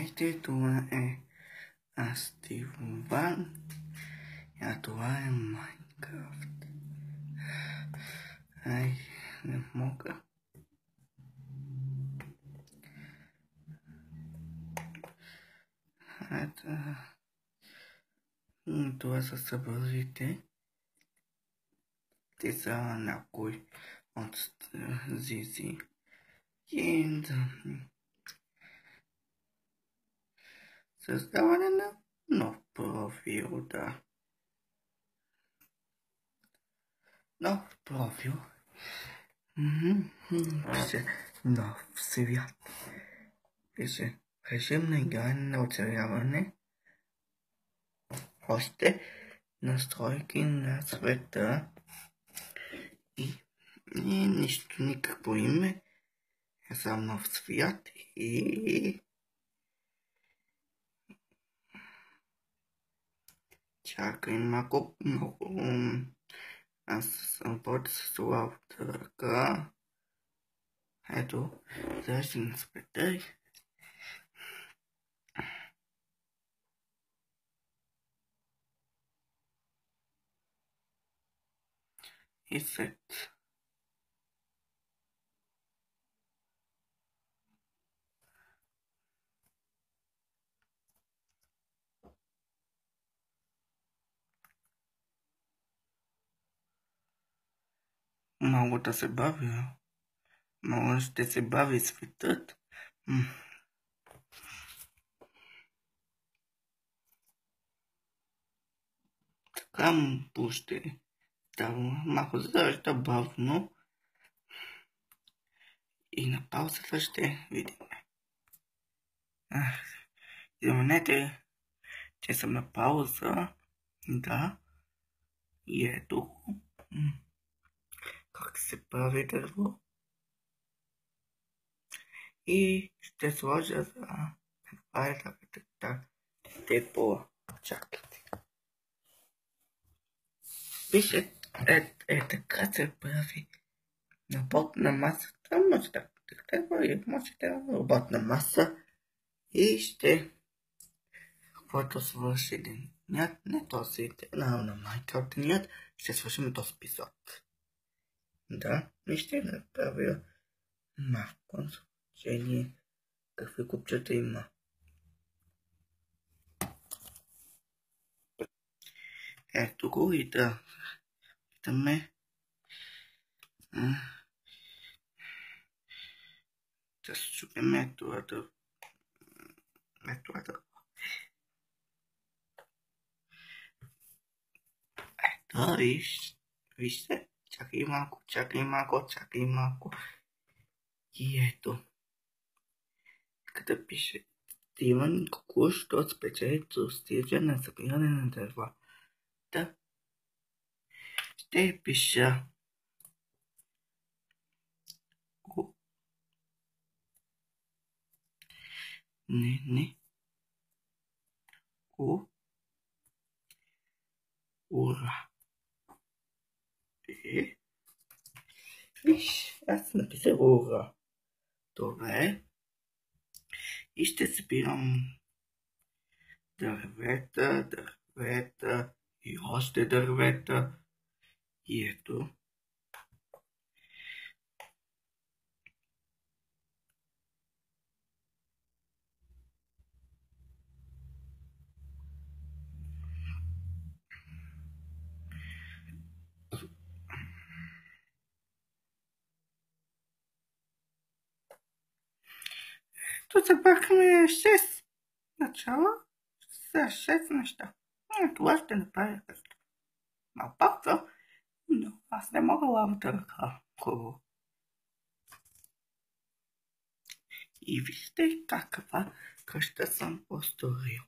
Здравейте, това е Астиван, а това е Майнкрафт. Ай, не мога. Ето, това са събразите. Те са някой от Зизи. И създаване на нов профил, да. Нов профил. Пише нов свят. Пише режим на игране на оцеляване. Още настройки на света. И нищо, никакво име. Е само нов свят и чакай малко, много. Аз съм по-слаб ръка. Ето, сега ще не спетай. И сет. Много да се бавя. Много ще се бави светът. Така му пуще. Малко зарежда бавно. И на паузата ще видим. Изменете, че съм на пауза. Да. И ето. Как се прави дърво. И ще сложа за тепло. Чакайте. Пише, така се прави работна маса. Това може да работна маса. И ще каквото свърши денят, не този на Майнкрафт денят, ще свършим този епизод. Да, и ще направя малко значение какви купчета има. Ето го и да питаме да се чупим това да ето вижте, чакай малко и ето като пише Стивън току-що спечели престижа на събиране на дърва. Да. Ще пиша ура. Виж, аз написах ура. Добре. И ще събирам дървета и още дървета. И ето. Тук забъркаме 6 начала за 6 неща. Това ще направя късно. Малпака, но аз не мога лавата ръка. Хубаво. И вижте каква къща съм построил.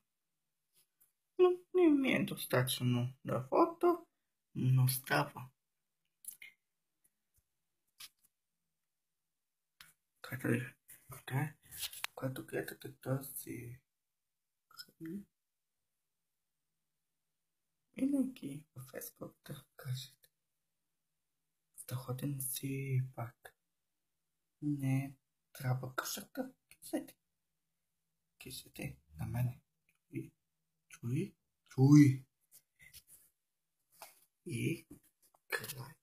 Но не ми е достатъчно дървото, но става. Когато гледате този винаги в Facebook да кажете да ходим си пак. Не трябва къщата. седи на мене. Чуй. И край.